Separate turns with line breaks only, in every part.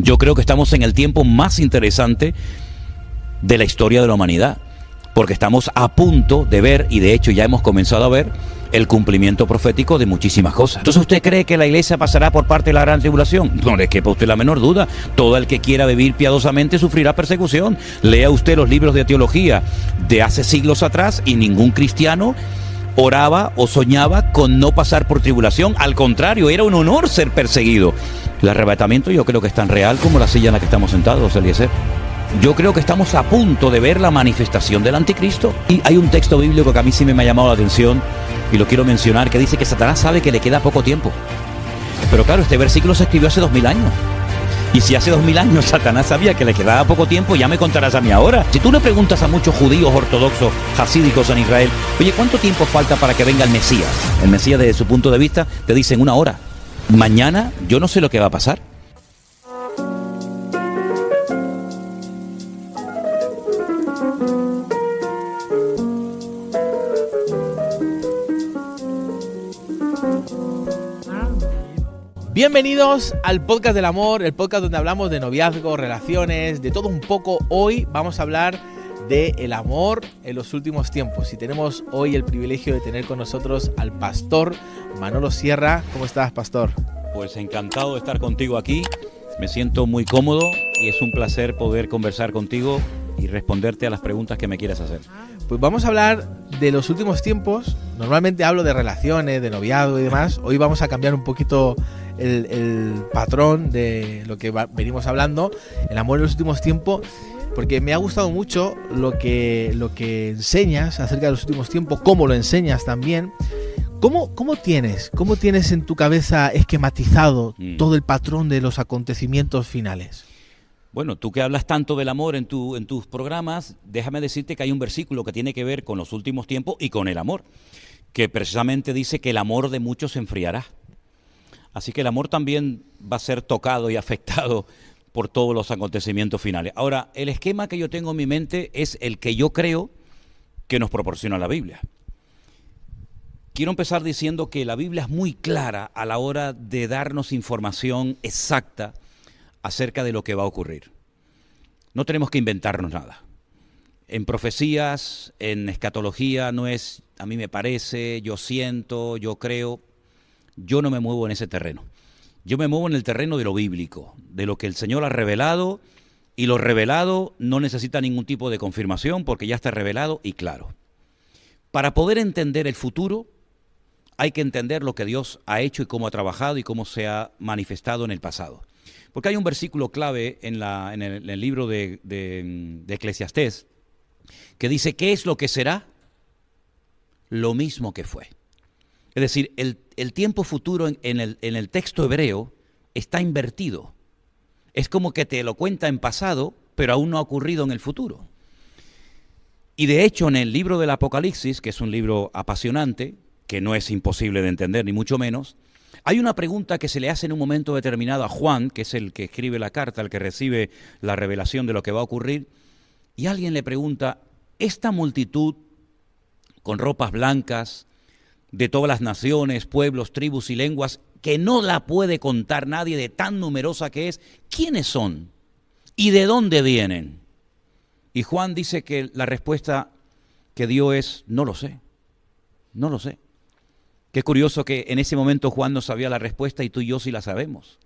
Yo creo que estamos en el tiempo más interesante de la historia de la humanidad, porque estamos a punto de ver, y de hecho ya hemos comenzado a ver, el cumplimiento profético de muchísimas cosas. Entonces, ¿usted cree que la iglesia pasará por parte de la gran tribulación? No le quepa a usted la menor duda. Todo el que quiera vivir piadosamente sufrirá persecución. Lea usted los libros de teología de hace siglos atrás y ningún cristiano oraba o soñaba con no pasar por tribulación. Al contrario, era un honor ser perseguido. El arrebatamiento yo creo que es tan real como la silla en la que estamos sentados, Eliezer. Yo creo que estamos a punto de ver la manifestación del anticristo. Y hay un texto bíblico que a mí sí me ha llamado la atención y lo quiero mencionar, que dice que Satanás sabe que le queda poco tiempo. Pero claro, este versículo se escribió hace 2000 años. Y si hace 2000 años Satanás sabía que le quedaba poco tiempo, ya me contarás a mí ahora. Si tú le preguntas a muchos judíos ortodoxos, hasídicos en Israel, oye, ¿cuánto tiempo falta para que venga el Mesías? El Mesías, desde su punto de vista, te dicen 1 hora. Mañana yo no sé lo que va a pasar.
Bienvenidos al podcast del amor, el podcast donde hablamos de noviazgo, relaciones, de todo un poco. Hoy vamos a hablar del amor en los últimos tiempos y tenemos hoy el privilegio de tener con nosotros al pastor Manolo Sierra. ¿Cómo estás, pastor?
Pues encantado de estar contigo aquí, me siento muy cómodo y es un placer poder conversar contigo y responderte a las preguntas que me quieras hacer.
Pues vamos a hablar de los últimos tiempos. Normalmente hablo de relaciones, de noviazgo y demás. Hoy vamos a cambiar un poquito el patrón de lo que venimos hablando, el amor en los últimos tiempos, porque me ha gustado mucho lo que enseñas acerca de los últimos tiempos, cómo lo enseñas también. ¿Cómo tienes en tu cabeza esquematizado todo el patrón de los acontecimientos finales?
Bueno, tú que hablas tanto del amor en tus programas, déjame decirte que hay un versículo que tiene que ver con los últimos tiempos y con el amor, que precisamente dice que el amor de muchos se enfriará. Así que el amor también va a ser tocado y afectado por todos los acontecimientos finales. Ahora, el esquema que yo tengo en mi mente es el que yo creo que nos proporciona la Biblia. Quiero empezar diciendo que la Biblia es muy clara a la hora de darnos información exacta acerca de lo que va a ocurrir. No tenemos que inventarnos nada. En profecías, en escatología, no es a mí me parece, yo siento, yo creo. Yo no me muevo en ese terreno. Yo me muevo en el terreno de lo bíblico, de lo que el Señor ha revelado, y lo revelado no necesita ningún tipo de confirmación porque ya está revelado y claro. Para poder entender el futuro, hay que entender lo que Dios ha hecho y cómo ha trabajado y cómo se ha manifestado en el pasado. Porque hay un versículo clave en el libro de Eclesiastés que dice, ¿qué es lo que será? Lo mismo que fue. Es decir, el tiempo futuro en el texto hebreo está invertido. Es como que te lo cuenta en pasado, pero aún no ha ocurrido en el futuro. Y de hecho, en el libro del Apocalipsis, que es un libro apasionante, que no es imposible de entender, ni mucho menos, hay una pregunta que se le hace en un momento determinado a Juan, que es el que escribe la carta, el que recibe la revelación de lo que va a ocurrir, y alguien le pregunta, esta multitud con ropas blancas, de todas las naciones, pueblos, tribus y lenguas, que no la puede contar nadie de tan numerosa que es, ¿quiénes son? ¿Y de dónde vienen? Y Juan dice que la respuesta que dio es, no lo sé, no lo sé. Qué curioso que en ese momento Juan no sabía la respuesta y tú y yo sí la sabemos,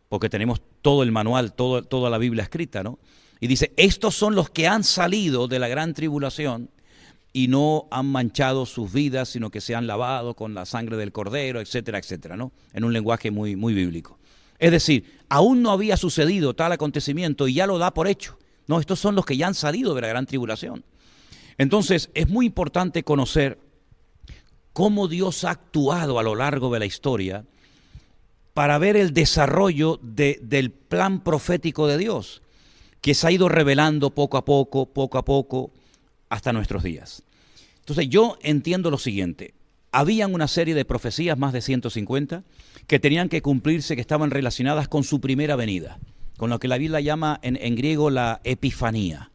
porque tenemos todo el manual, toda la Biblia escrita, ¿no? Y dice, estos son los que han salido de la gran tribulación y no han manchado sus vidas, sino que se han lavado con la sangre del Cordero, etcétera, etcétera, ¿no? En un lenguaje muy, muy bíblico. Es decir, aún no había sucedido tal acontecimiento y ya lo da por hecho. No, estos son los que ya han salido de la gran tribulación. Entonces, es muy importante conocer cómo Dios ha actuado a lo largo de la historia para ver el desarrollo del plan profético de Dios, que se ha ido revelando poco a poco, hasta nuestros días. Entonces yo entiendo lo siguiente, habían una serie de profecías, más de 150, que tenían que cumplirse, que estaban relacionadas con su primera venida, con lo que la Biblia llama en griego la epifanía,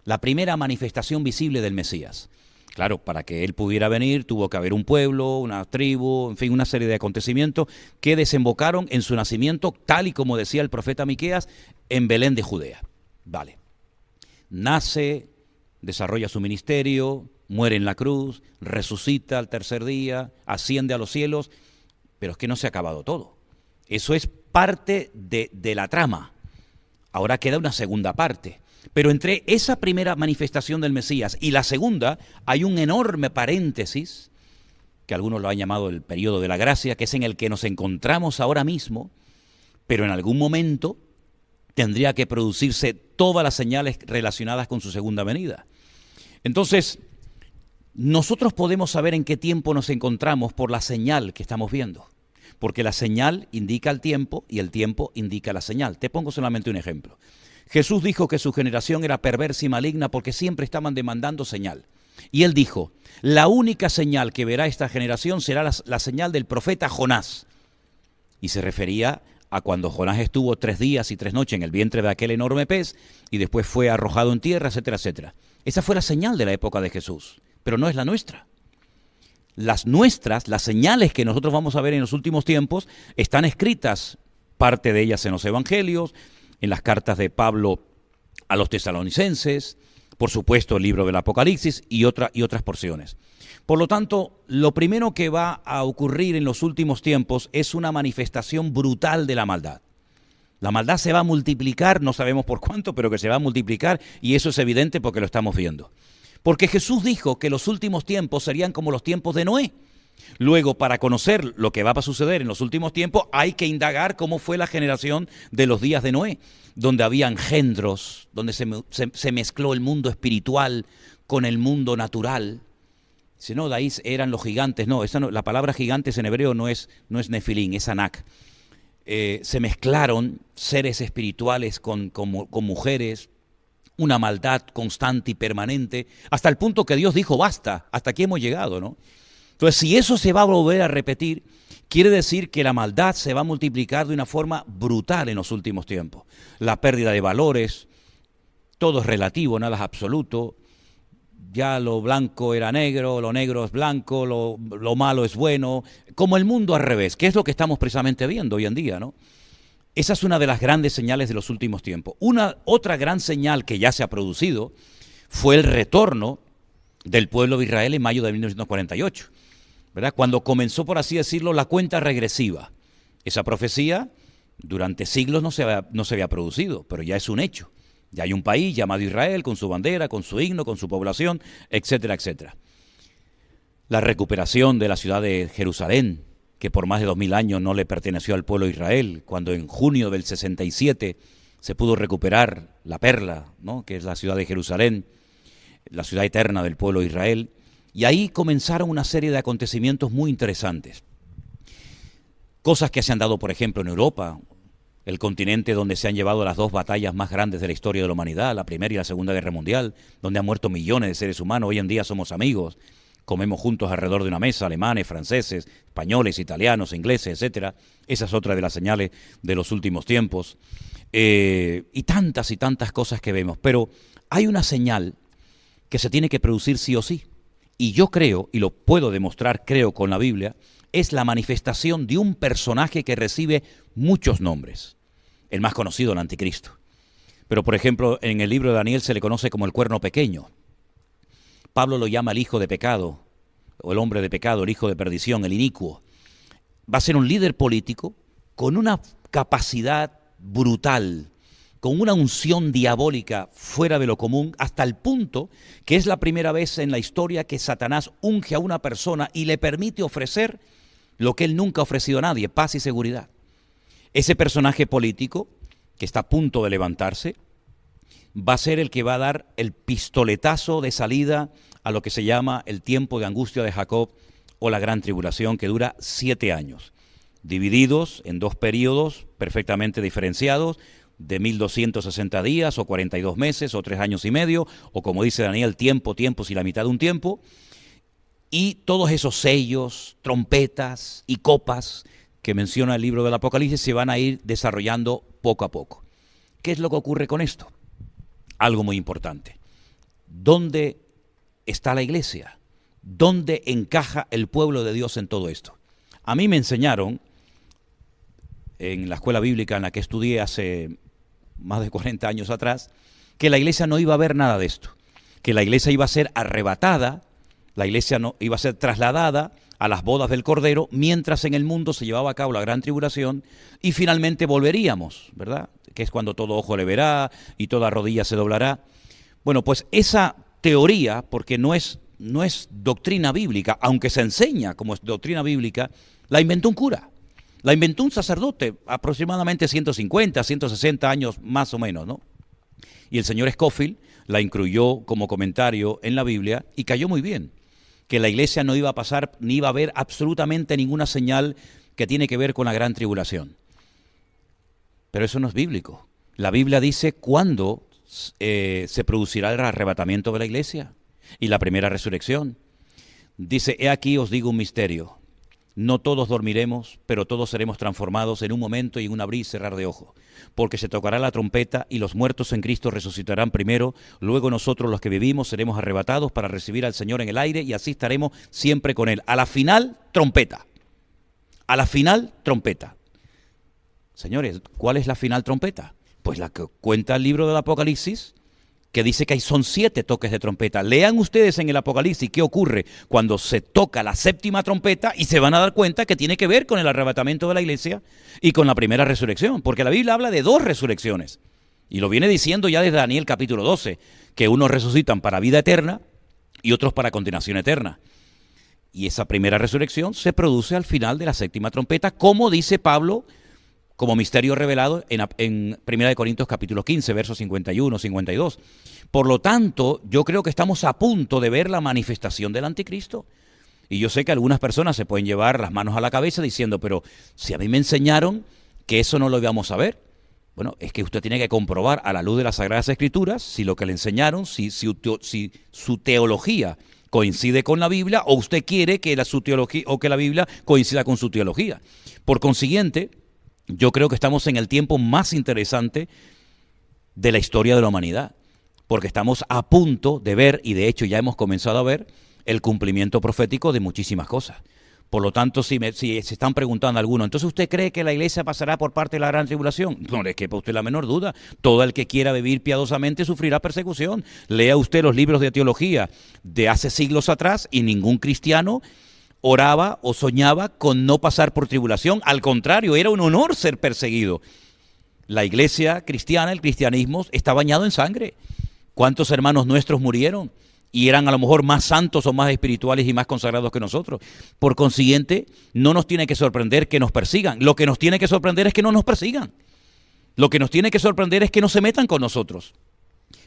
la primera manifestación visible del Mesías. Claro, para que él pudiera venir tuvo que haber un pueblo, una tribu, en fin, una serie de acontecimientos que desembocaron en su nacimiento, tal y como decía el profeta Miqueas, en Belén de Judea. Vale. Nace, desarrolla su ministerio, muere en la cruz, resucita al tercer día, asciende a los cielos, pero es que no se ha acabado todo. Eso es parte de la trama. Ahora queda una segunda parte. Pero entre esa primera manifestación del Mesías y la segunda hay un enorme paréntesis, que algunos lo han llamado el periodo de la gracia, que es en el que nos encontramos ahora mismo, pero en algún momento tendría que producirse todas las señales relacionadas con su segunda venida. Entonces, nosotros podemos saber en qué tiempo nos encontramos por la señal que estamos viendo, porque la señal indica el tiempo y el tiempo indica la señal. Te pongo solamente un ejemplo. Jesús dijo que su generación era perversa y maligna porque siempre estaban demandando señal. Y él dijo, la única señal que verá esta generación será la señal del profeta Jonás. Y se refería a cuando Jonás estuvo 3 días y 3 noches en el vientre de aquel enorme pez y después fue arrojado en tierra, etcétera, etcétera. Esa fue la señal de la época de Jesús, pero no es la nuestra. Las nuestras, las señales que nosotros vamos a ver en los últimos tiempos, están escritas, parte de ellas en los evangelios, en las cartas de Pablo a los tesalonicenses, por supuesto el libro del Apocalipsis y otras porciones. Por lo tanto, lo primero que va a ocurrir en los últimos tiempos es una manifestación brutal de la maldad. La maldad se va a multiplicar, no sabemos por cuánto, pero que se va a multiplicar, y eso es evidente porque lo estamos viendo. Porque Jesús dijo que los últimos tiempos serían como los tiempos de Noé. Luego, para conocer lo que va a suceder en los últimos tiempos, hay que indagar cómo fue la generación de los días de Noé, donde había engendros, donde se mezcló el mundo espiritual con el mundo natural. Si no, de ahí eran los gigantes. No, la palabra gigantes en hebreo no es nefilín, es anak. Se mezclaron seres espirituales con mujeres, una maldad constante y permanente, hasta el punto que Dios dijo, basta, hasta aquí hemos llegado, ¿no? Entonces, si eso se va a volver a repetir, quiere decir que la maldad se va a multiplicar de una forma brutal en los últimos tiempos. La pérdida de valores, todo es relativo, nada es absoluto. Ya lo blanco era negro, lo negro es blanco, lo malo es bueno, como el mundo al revés, que es lo que estamos precisamente viendo hoy en día, ¿no? Esa es una de las grandes señales de los últimos tiempos. Otra gran señal que ya se ha producido fue el retorno del pueblo de Israel en mayo de 1948, ¿verdad? Cuando comenzó, por así decirlo, la cuenta regresiva. Esa profecía durante siglos no se había producido, pero ya es un hecho. Ya hay un país llamado Israel, con su bandera, con su himno, con su población, etcétera, etcétera. La recuperación de la ciudad de Jerusalén, que por más de 2000 años no le perteneció al pueblo de Israel, cuando en junio del 67 se pudo recuperar la perla, ¿no?, que es la ciudad de Jerusalén, la ciudad eterna del pueblo de Israel, y ahí comenzaron una serie de acontecimientos muy interesantes. Cosas que se han dado, por ejemplo, en Europa, el continente donde se han llevado las 2 batallas más grandes de la historia de la humanidad, la Primera y la Segunda Guerra Mundial, donde han muerto millones de seres humanos. Hoy en día somos amigos, comemos juntos alrededor de una mesa, alemanes, franceses, españoles, italianos, ingleses, etcétera. Esa es otra de las señales de los últimos tiempos. Y tantas cosas que vemos. Pero hay una señal que se tiene que producir sí o sí. Y yo creo, y lo puedo demostrar, creo, con la Biblia, es la manifestación de un personaje que recibe muchos nombres. El más conocido, el anticristo. Pero, por ejemplo, en el libro de Daniel se le conoce como el cuerno pequeño. Pablo lo llama el hijo de pecado, o el hombre de pecado, el hijo de perdición, el inicuo. Va a ser un líder político con una capacidad brutal, con una unción diabólica fuera de lo común, hasta el punto que es la primera vez en la historia que Satanás unge a una persona y le permite ofrecer lo que él nunca ha ofrecido a nadie, paz y seguridad. Ese personaje político, que está a punto de levantarse, va a ser el que va a dar el pistoletazo de salida a lo que se llama el tiempo de angustia de Jacob o la gran tribulación, que dura 7 años, divididos en 2 periodos perfectamente diferenciados, de 1260 días o 42 meses o 3 años y medio, o como dice Daniel, tiempos y la mitad de un tiempo, y todos esos sellos, trompetas y copas que menciona el libro del Apocalipsis se van a ir desarrollando poco a poco. ¿Qué es lo que ocurre con esto? Algo muy importante. ¿Dónde está la iglesia? ¿Dónde encaja el pueblo de Dios en todo esto? A mí me enseñaron, en la escuela bíblica en la que estudié hace más de 40 años atrás, que la iglesia no iba a ver nada de esto, que la iglesia iba a ser arrebatada, la iglesia no iba a ser trasladada a las bodas del Cordero, mientras en el mundo se llevaba a cabo la gran tribulación y finalmente volveríamos, ¿verdad? Que es cuando todo ojo le verá y toda rodilla se doblará. Bueno, pues esa teoría, porque no es doctrina bíblica, aunque se enseña como es doctrina bíblica, la inventó un cura, la inventó un sacerdote, aproximadamente 150, 160 años más o menos, ¿no? Y el señor Scofield la incluyó como comentario en la Biblia y cayó muy bien, que la iglesia no iba a pasar ni iba a haber absolutamente ninguna señal que tiene que ver con la gran tribulación. Pero eso no es bíblico. La Biblia dice cuándo se producirá el arrebatamiento de la iglesia y la primera resurrección. Dice, he aquí os digo un misterio. No todos dormiremos, pero todos seremos transformados en un momento y en un abrir y cerrar de ojos. Porque se tocará la trompeta y los muertos en Cristo resucitarán primero, luego nosotros los que vivimos seremos arrebatados para recibir al Señor en el aire y así estaremos siempre con Él. A la final, trompeta. A la final, trompeta. Señores, ¿cuál es la final trompeta? Pues la que cuenta el libro del Apocalipsis, que dice que son 7 toques de trompeta. Lean ustedes en el Apocalipsis qué ocurre cuando se toca la 7ª trompeta y se van a dar cuenta que tiene que ver con el arrebatamiento de la iglesia y con la primera resurrección, porque la Biblia habla de 2 resurrecciones. Y lo viene diciendo ya desde Daniel capítulo 12, que unos resucitan para vida eterna y otros para condenación eterna. Y esa primera resurrección se produce al final de la 7ª trompeta, como dice Pablo, como misterio revelado en 1 Corintios capítulo 15, versos 51, 52. Por lo tanto, yo creo que estamos a punto de ver la manifestación del anticristo. Y yo sé que algunas personas se pueden llevar las manos a la cabeza diciendo, pero si a mí me enseñaron que eso no lo íbamos a ver. Bueno, es que usted tiene que comprobar a la luz de las Sagradas Escrituras si lo que le enseñaron, si su teología coincide con la Biblia o usted quiere que su teología o que la Biblia coincida con su teología. Por consiguiente, yo creo que estamos en el tiempo más interesante de la historia de la humanidad, porque estamos a punto de ver, y de hecho ya hemos comenzado a ver, el cumplimiento profético de muchísimas cosas. Por lo tanto, si se están preguntando algunos, ¿entonces usted cree que la iglesia pasará por parte de la gran tribulación? No le quepa usted la menor duda. Todo el que quiera vivir piadosamente sufrirá persecución. Lea usted los libros de teología de hace siglos atrás y ningún cristiano oraba o soñaba con no pasar por tribulación. Al contrario, era un honor ser perseguido. La iglesia cristiana, el cristianismo, está bañado en sangre. ¿Cuántos hermanos nuestros murieron? Y eran a lo mejor más santos o más espirituales y más consagrados que nosotros. Por consiguiente, no nos tiene que sorprender que nos persigan. Lo que nos tiene que sorprender es que no nos persigan. Lo que nos tiene que sorprender es que no se metan con nosotros.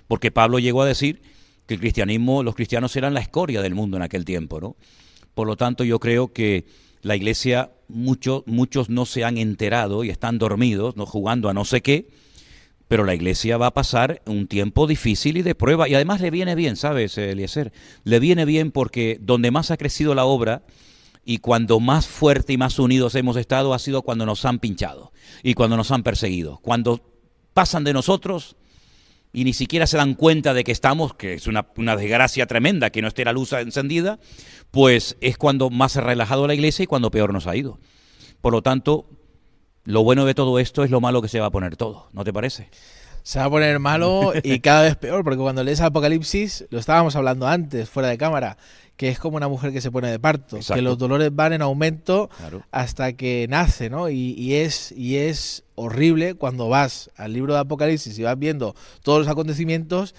Porque Pablo llegó a decir que el cristianismo, los cristianos eran la escoria del mundo en aquel tiempo, ¿no? Por lo tanto, yo creo que la iglesia, muchos no se han enterado y están dormidos, no jugando a no sé qué, pero la iglesia va a pasar un tiempo difícil y de prueba. Y además le viene bien, ¿sabes, Eliezer? Le viene bien porque donde más ha crecido la obra y cuando más fuerte y más unidos hemos estado ha sido cuando nos han pinchado y cuando nos han perseguido. Cuando pasan de nosotros y ni siquiera se dan cuenta de que estamos, que es una desgracia tremenda que no esté la luz encendida, pues es cuando más se ha relajado la iglesia y cuando peor nos ha ido. Por lo tanto, lo bueno de todo esto es lo malo que se va a poner todo, ¿no te parece?
Se va a poner malo y cada vez peor, porque cuando lees Apocalipsis, lo estábamos hablando antes, fuera de cámara, que es como una mujer que se pone de parto,
Exacto.
que los dolores van en aumento
Claro.
hasta que nace, ¿no? Y es horrible cuando vas al libro de Apocalipsis y vas viendo todos los acontecimientos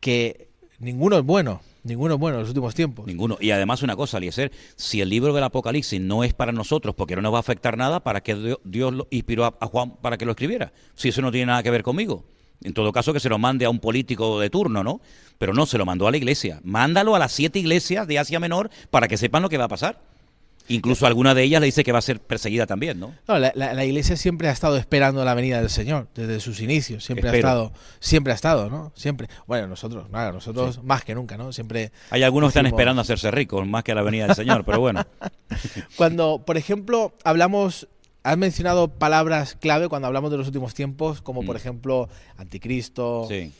que ninguno es bueno en los últimos tiempos.
Ninguno. Y además una cosa, Eliezer, si el libro del Apocalipsis no es para nosotros porque no nos va a afectar nada, ¿para qué Dios lo inspiró a Juan para que lo escribiera? Si eso no tiene nada que ver conmigo. En todo caso, que se lo mande a un político de turno, ¿no? Pero no, se lo mandó a la iglesia. Mándalo a las 7 iglesias de Asia Menor para que sepan lo que va a pasar. Incluso alguna de ellas le dice que va a ser perseguida también, ¿no?
No, la iglesia siempre ha estado esperando la venida del Señor, desde sus inicios. Siempre ha estado, ¿no? Siempre. Bueno, nosotros sí, más que nunca, ¿no? Siempre.
Hay algunos que están esperando a hacerse ricos, más que a la venida del Señor, pero bueno.
Cuando, por ejemplo, hablamos has mencionado palabras clave cuando hablamos de los últimos tiempos, como por ejemplo anticristo,
Sí.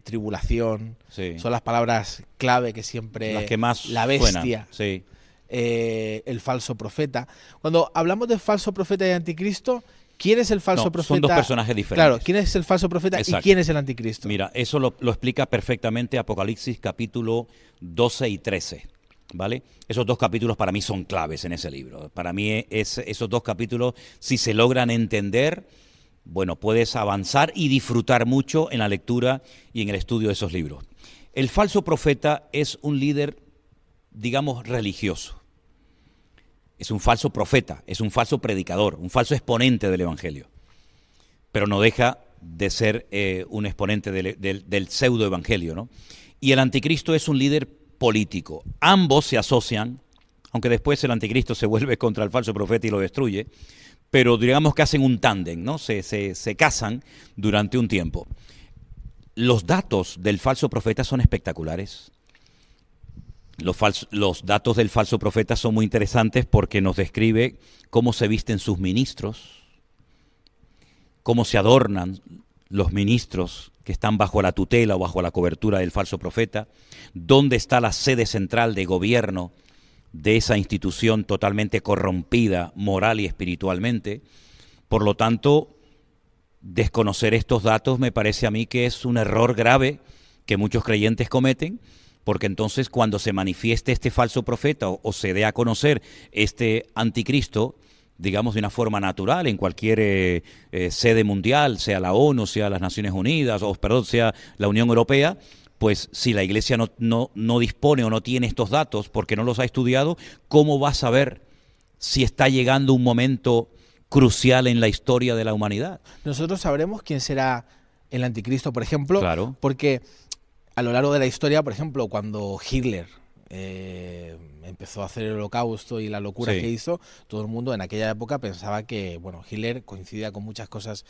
Tribulación.
Sí.
Son las palabras clave que siempre...
Las que más
la bestia.
suenan. Sí.
El falso profeta. Cuando hablamos de falso profeta y anticristo, ¿quién es el falso profeta?
Son dos personajes diferentes.
Claro, ¿quién es el falso profeta
Exacto.
y quién es el anticristo?
Mira, eso lo explica perfectamente Apocalipsis capítulo 12 y 13, ¿vale? Esos dos capítulos para mí son claves en ese libro. Para mí esos dos capítulos, si se logran entender, bueno, puedes avanzar y disfrutar mucho en la lectura y en el estudio de esos libros. El falso profeta es un líder, digamos, religioso. Es un falso profeta, es un falso predicador, un falso exponente del Evangelio. Pero no deja de ser un exponente del pseudo-evangelio, ¿no? Y el anticristo es un líder político. Ambos se asocian, aunque después el anticristo se vuelve contra el falso profeta y lo destruye, pero digamos que hacen un tándem, ¿no? Se casan durante un tiempo. Los datos del falso profeta son espectaculares. Los datos del falso profeta son muy interesantes porque nos describe cómo se visten sus ministros, cómo se adornan los ministros que están bajo la tutela o bajo la cobertura del falso profeta, dónde está la sede central de gobierno de esa institución totalmente corrompida moral y espiritualmente. Por lo tanto, desconocer estos datos me parece a mí que es un error grave que muchos creyentes cometen, porque entonces cuando se manifieste este falso profeta o se dé a conocer este anticristo, digamos de una forma natural en cualquier sede mundial, sea la ONU, sea las Naciones Unidas, sea la Unión Europea, pues si la Iglesia no dispone o no tiene estos datos porque no los ha estudiado, ¿cómo va a saber si está llegando un momento crucial en la historia de la humanidad?
Nosotros sabremos quién será el anticristo, por ejemplo,
claro,
porque a lo largo de la historia, por ejemplo, cuando Hitler empezó a hacer el Holocausto y la locura que hizo, todo el mundo en aquella época pensaba que, bueno, Hitler coincidía con muchas cosas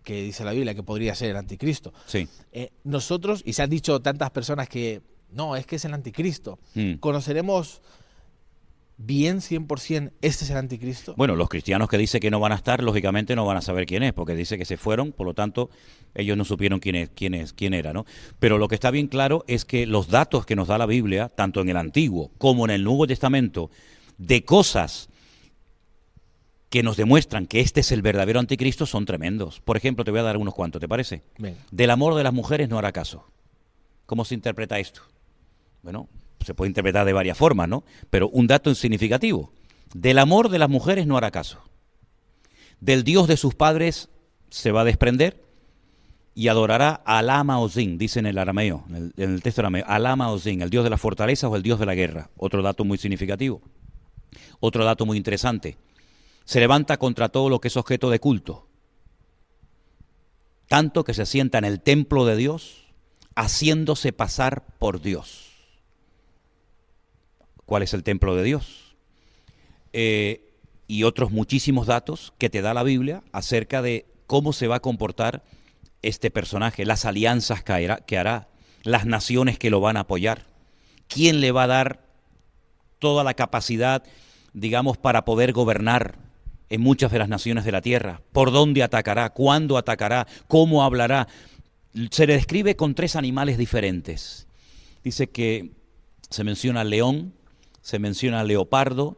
que dice la Biblia, que podría ser el anticristo.
Sí.
Nosotros, y se han dicho tantas personas que no, es que es el anticristo, ¿conoceremos bien 100% este es el anticristo?
Bueno, los cristianos que dicen que no van a estar, lógicamente no van a saber quién es, porque dice que se fueron, por lo tanto, ellos no supieron quién era, ¿no? Pero lo que está bien claro es que los datos que nos da la Biblia, tanto en el Antiguo como en el Nuevo Testamento, de cosas que nos demuestran que este es el verdadero anticristo, son tremendos. Por ejemplo, te voy a dar unos cuantos, ¿te parece?
Venga.
Del amor de las mujeres no hará caso. ¿Cómo se interpreta esto? Bueno, se puede interpretar de varias formas, ¿no? Pero un dato significativo. Del amor de las mujeres no hará caso. Del Dios de sus padres se va a desprender y adorará a Alama Ozin, dice en el arameo, en el texto arameo, Alama Ozin, el Dios de las fortalezas o el Dios de la guerra. Otro dato muy significativo. Otro dato muy interesante. Se levanta contra todo lo que es objeto de culto. Tanto que se sienta en el templo de Dios, haciéndose pasar por Dios. ¿Cuál es el templo de Dios? Y otros muchísimos datos que te da la Biblia acerca de cómo se va a comportar este personaje, las alianzas que hará, las naciones que lo van a apoyar, quién le va a dar toda la capacidad, digamos, para poder gobernar en muchas de las naciones de la tierra, por dónde atacará, cuándo atacará, cómo hablará. Se le describe con 3 animales diferentes. Dice que se menciona león, se menciona leopardo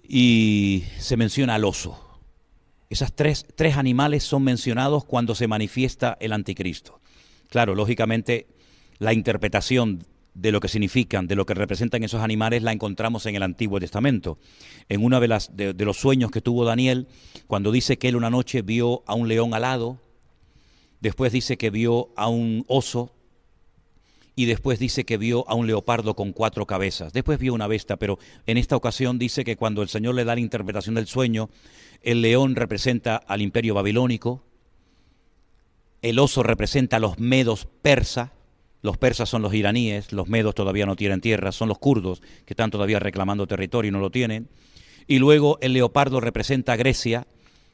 y se menciona al oso. Esas tres animales son mencionados cuando se manifiesta el anticristo. Claro, lógicamente la interpretación de lo que significan, de lo que representan esos animales, la encontramos en el Antiguo Testamento. En uno de los sueños que tuvo Daniel, cuando dice que él una noche vio a un león alado, después dice que vio a un oso, y después dice que vio a un leopardo con 4 cabezas. Después vio una bestia, pero en esta ocasión dice que cuando el Señor le da la interpretación del sueño, el león representa al imperio babilónico, el oso representa a los medos persas, los persas son los iraníes, los medos todavía no tienen tierra, son los kurdos que están todavía reclamando territorio y no lo tienen, y luego el leopardo representa a Grecia.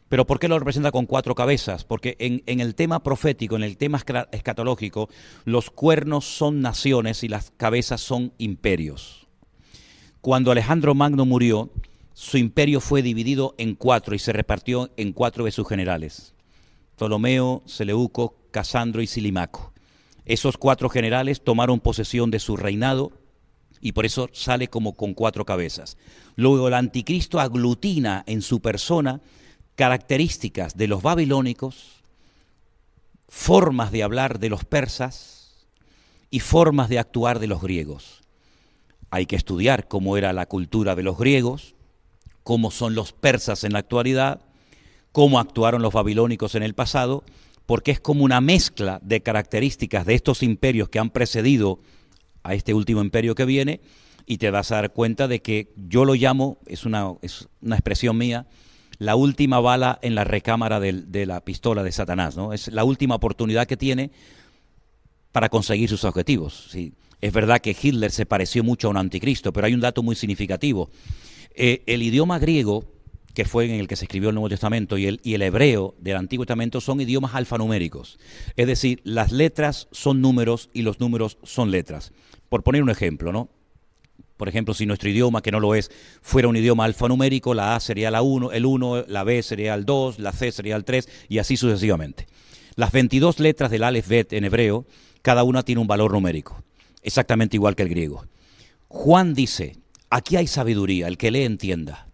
¿Pero por qué lo representa con 4 cabezas? Porque en el tema profético, en el tema escatológico, los cuernos son naciones y las cabezas son imperios. Cuando Alejandro Magno murió, su imperio fue dividido en 4 y se repartió en 4 de sus generales: Ptolomeo, Seleuco, Casandro y Silimaco. Esos 4 generales tomaron posesión de su reinado y por eso sale como con 4 cabezas. Luego el anticristo aglutina en su persona características de los babilónicos, formas de hablar de los persas y formas de actuar de los griegos. Hay que estudiar cómo era la cultura de los griegos, cómo son los persas en la actualidad, cómo actuaron los babilónicos en el pasado, porque es como una mezcla de características de estos imperios que han precedido a este último imperio que viene, y te vas a dar cuenta de que yo lo llamo, es una expresión mía, la última bala en la recámara de la pistola de Satanás, ¿no? Es la última oportunidad que tiene para conseguir sus objetivos. ¿Sí? Es verdad que Hitler se pareció mucho a un anticristo, pero hay un dato muy significativo. El idioma griego, que fue en el que se escribió el Nuevo Testamento, y el hebreo del Antiguo Testamento son idiomas alfanuméricos. Es decir, las letras son números y los números son letras. Por poner un ejemplo, ¿no? Por ejemplo, si nuestro idioma, que no lo es, fuera un idioma alfanumérico, la A sería el 1, la B sería el 2, la C sería el 3, y así sucesivamente. Las 22 letras del Aleph Bet en hebreo, cada una tiene un valor numérico, exactamente igual que el griego. Juan dice, aquí hay sabiduría, el que lee entienda,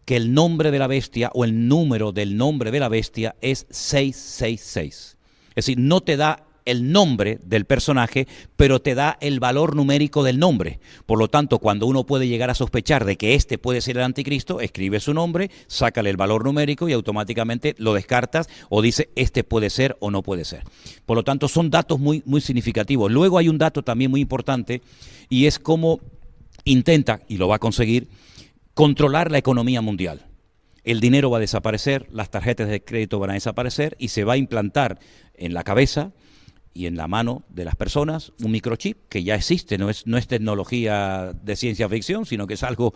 que el nombre de la bestia o el número del nombre de la bestia es 666. Es decir, no te da el nombre del personaje, pero te da el valor numérico del nombre. Por lo tanto, cuando uno puede llegar a sospechar de que este puede ser el anticristo, escribe su nombre, sácale el valor numérico y automáticamente lo descartas o dice este puede ser o no puede ser. Por lo tanto, son datos muy, muy significativos. Luego hay un dato también muy importante y es cómo intenta, y lo va a conseguir, controlar la economía mundial. El dinero va a desaparecer, las tarjetas de crédito van a desaparecer y se va a implantar en la cabeza y en la mano de las personas un microchip que ya existe, no es tecnología de ciencia ficción, sino que es algo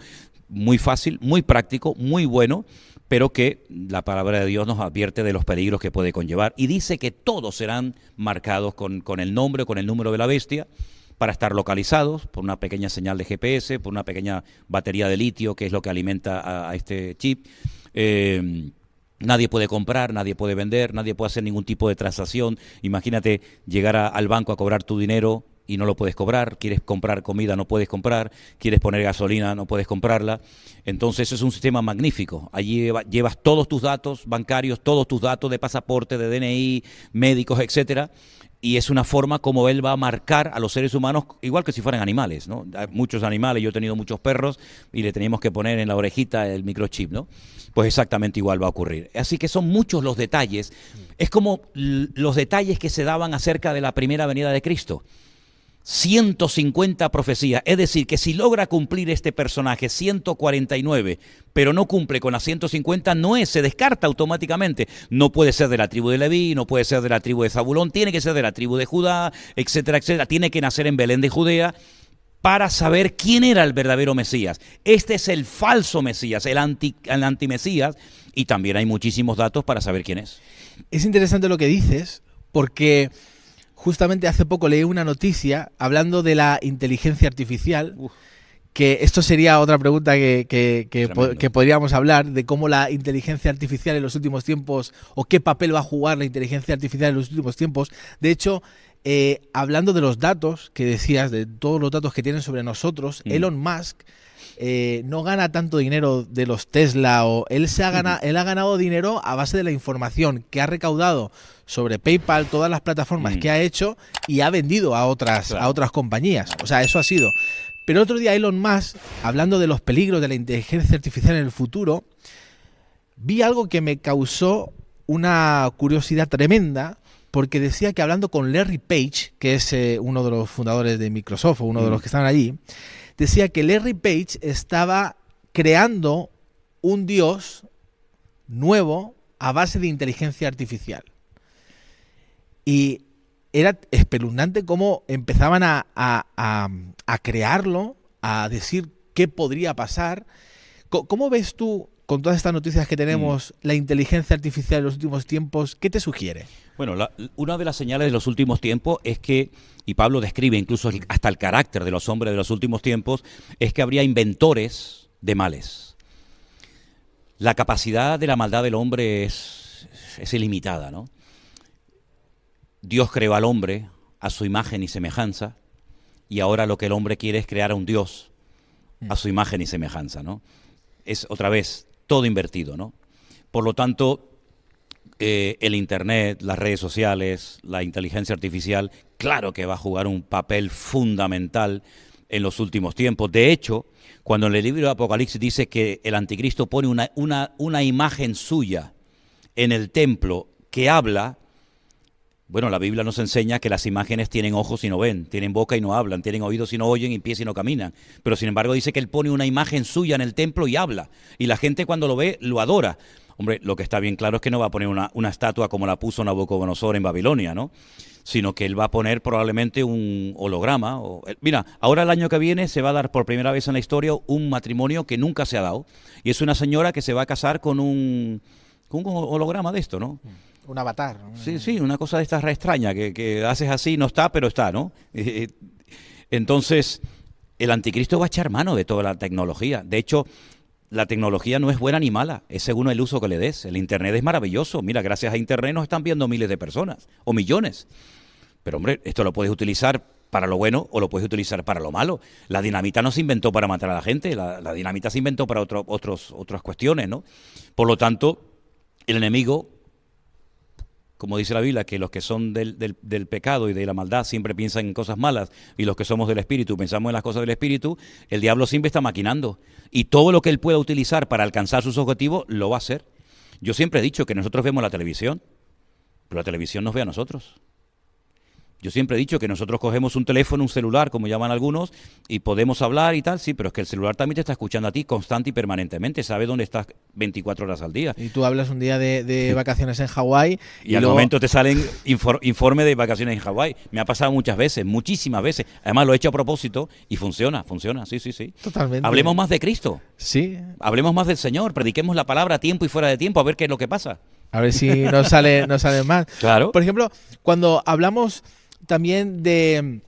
muy fácil, muy práctico, muy bueno, pero que la palabra de Dios nos advierte de los peligros que puede conllevar y dice que todos serán marcados con el nombre, con el número de la bestia, para estar localizados por una pequeña señal de GPS, por una pequeña batería de litio, que es lo que alimenta a este chip. Nadie puede comprar, nadie puede vender, nadie puede hacer ningún tipo de transacción. Imagínate llegar al banco a cobrar tu dinero y no lo puedes cobrar. Quieres comprar comida, no puedes comprar. Quieres poner gasolina, no puedes comprarla. Entonces es un sistema magnífico. Allí llevas todos tus datos bancarios, todos tus datos de pasaporte, de DNI, médicos, etcétera. Y es una forma como él va a marcar a los seres humanos, igual que si fueran animales, ¿no? Hay muchos animales, yo he tenido muchos perros y le teníamos que poner en la orejita el microchip, ¿no? Pues exactamente igual va a ocurrir. Así que son muchos los detalles. Es como los detalles que se daban acerca de la primera venida de Cristo. 150 profecías, es decir, que si logra cumplir este personaje 149, pero no cumple con las 150, se descarta automáticamente. No puede ser de la tribu de Leví, no puede ser de la tribu de Zabulón, tiene que ser de la tribu de Judá, etcétera, etcétera. Tiene que nacer en Belén de Judea para saber quién era el verdadero Mesías. Este es el falso Mesías, el antimesías, y también hay muchísimos datos para saber quién es.
Es interesante lo que dices, porque justamente hace poco leí una noticia hablando de la inteligencia artificial, que esto sería otra pregunta que podríamos hablar, de cómo la inteligencia artificial en los últimos tiempos, o qué papel va a jugar la inteligencia artificial en los últimos tiempos. De hecho, hablando de los datos que decías, de todos los datos que tienen sobre nosotros, Elon Musk no gana tanto dinero de los Tesla, él ha ganado dinero a base de la información que ha recaudado sobre PayPal, todas las plataformas que ha hecho, y ha vendido a otras compañías. O sea, eso ha sido. Pero otro día Elon Musk, hablando de los peligros de la inteligencia artificial en el futuro, vi algo que me causó una curiosidad tremenda, porque decía que hablando con Larry Page, que es uno de los fundadores de Microsoft, o uno de los que estaban allí, decía que Larry Page estaba creando un dios nuevo a base de inteligencia artificial. Y era espeluznante cómo empezaban a crearlo, a decir qué podría pasar. ¿Cómo ves tú, con todas estas noticias que tenemos, la inteligencia artificial en los últimos tiempos? ¿Qué te sugiere?
Bueno, una de las señales de los últimos tiempos es que, y Pablo describe incluso hasta el carácter de los hombres de los últimos tiempos, es que habría inventores de males. La capacidad de la maldad del hombre es ilimitada, ¿no? Dios creó al hombre a su imagen y semejanza, y ahora lo que el hombre quiere es crear a un Dios a su imagen y semejanza, ¿no? Es otra vez todo invertido, ¿no? Por lo tanto, el Internet, las redes sociales, la inteligencia artificial, claro que va a jugar un papel fundamental en los últimos tiempos. De hecho, cuando en el libro de Apocalipsis dice que el anticristo pone una imagen suya en el templo que habla, bueno, la Biblia nos enseña que las imágenes tienen ojos y no ven, tienen boca y no hablan, tienen oídos y no oyen y pies y no caminan. Pero sin embargo dice que él pone una imagen suya en el templo y habla. Y la gente cuando lo ve, lo adora. Hombre, lo que está bien claro es que no va a poner una estatua como la puso Nabucodonosor en Babilonia, ¿no? Sino que él va a poner probablemente un holograma. Mira, ahora el año que viene se va a dar por primera vez en la historia un matrimonio que nunca se ha dado. Y es una señora que se va a casar con un holograma de esto, ¿no?
Un avatar.
Sí, una cosa de estas extraña, que haces así, no está, pero está, ¿no? Entonces, el anticristo va a echar mano de toda la tecnología. De hecho, la tecnología no es buena ni mala, es según el uso que le des. El Internet es maravilloso. Mira, gracias a Internet nos están viendo miles de personas, o millones. Pero, hombre, esto lo puedes utilizar para lo bueno o lo puedes utilizar para lo malo. La dinamita no se inventó para matar a la gente, la dinamita se inventó para otras cuestiones, ¿no? Por lo tanto, el enemigo, como dice la Biblia, que los que son del pecado y de la maldad siempre piensan en cosas malas, y los que somos del Espíritu pensamos en las cosas del Espíritu, el diablo siempre está maquinando. Y todo lo que él pueda utilizar para alcanzar sus objetivos, lo va a hacer. Yo siempre he dicho que nosotros vemos la televisión, pero la televisión nos ve a nosotros. Yo siempre he dicho que nosotros cogemos un teléfono, un celular, como llaman algunos, y podemos hablar y tal, sí, pero es que el celular también te está escuchando a ti constante y permanentemente, sabe dónde estás 24 horas al día.
Y tú hablas un día de vacaciones en Hawái
y al
luego
momento te salen informe de vacaciones en Hawái. Me ha pasado muchas veces, muchísimas veces. Además lo he hecho a propósito y funciona, sí.
Totalmente.
Hablemos más de Cristo.
Sí.
Hablemos más del Señor, prediquemos la palabra a tiempo y fuera de tiempo, a ver qué es lo que pasa.
A ver si nos sale más.
Claro.
Por ejemplo, cuando hablamos también de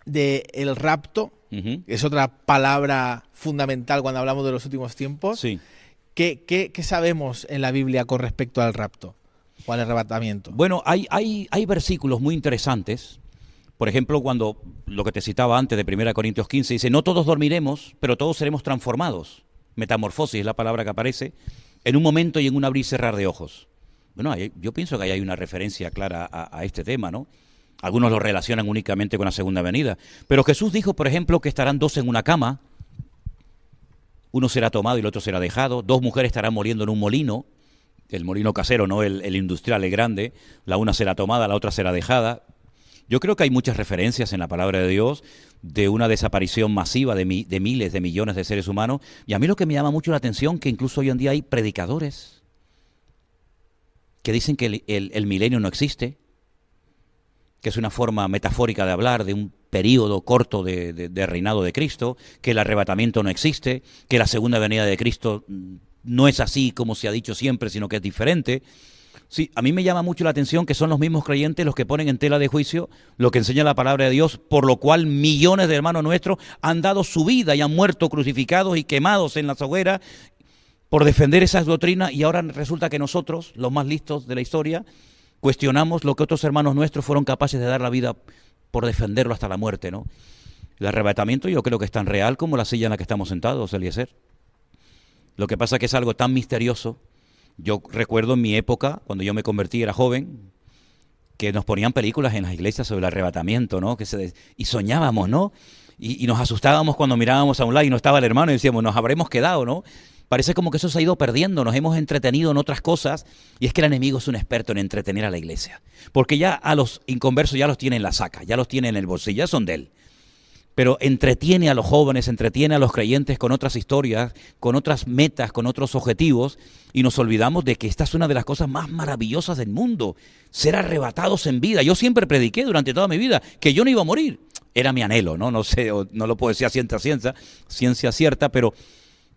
el rapto, que es otra palabra fundamental cuando hablamos de los últimos tiempos.
Sí.
¿Qué sabemos en la Biblia con respecto al rapto o al arrebatamiento?
Bueno, hay versículos muy interesantes. Por ejemplo, cuando lo que te citaba antes de 1 Corintios 15, dice, no todos dormiremos, pero todos seremos transformados. Metamorfosis es la palabra que aparece, en un momento y en un abrir y cerrar de ojos. Bueno, yo pienso que ahí hay una referencia clara a este tema, ¿no? Algunos lo relacionan únicamente con la segunda venida. Pero Jesús dijo, por ejemplo, que estarán dos en una cama, uno será tomado y el otro será dejado, dos mujeres estarán muriendo en un molino, el molino casero, no el industrial, el grande, la una será tomada, la otra será dejada. Yo creo que hay muchas referencias en la palabra de Dios de una desaparición masiva de miles, de millones de seres humanos. Y a mí lo que me llama mucho la atención, que incluso hoy en día hay predicadores que dicen que el milenio no existe, que es una forma metafórica de hablar de un periodo corto de reinado de Cristo, que el arrebatamiento no existe, que la segunda venida de Cristo no es así como se ha dicho siempre, sino que es diferente. Sí, a mí me llama mucho la atención que son los mismos creyentes los que ponen en tela de juicio lo que enseña la palabra de Dios, por lo cual millones de hermanos nuestros han dado su vida y han muerto crucificados y quemados en las hogueras por defender esas doctrinas, y ahora resulta que nosotros, los más listos de la historia, cuestionamos lo que otros hermanos nuestros fueron capaces de dar la vida por defenderlo hasta la muerte, ¿no? El arrebatamiento yo creo que es tan real como la silla en la que estamos sentados, Eliezer. Lo que pasa es que es algo tan misterioso. Yo recuerdo en mi época, cuando yo me convertí, era joven, que nos ponían películas en las iglesias sobre el arrebatamiento, ¿no? Y soñábamos, ¿no? Y nos asustábamos cuando mirábamos a un lado y no estaba el hermano y decíamos, nos habremos quedado, ¿no? Parece como que eso se ha ido perdiendo, nos hemos entretenido en otras cosas, y es que el enemigo es un experto en entretener a la iglesia. Porque ya a los inconversos ya los tiene en la saca, ya los tiene en el bolsillo, ya son de él. Pero entretiene a los jóvenes, entretiene a los creyentes con otras historias, con otras metas, con otros objetivos, y nos olvidamos de que esta es una de las cosas más maravillosas del mundo, ser arrebatados en vida. Yo siempre prediqué durante toda mi vida que yo no iba a morir. Era mi anhelo, ¿no? No sé, no lo puedo decir a ciencia cierta, pero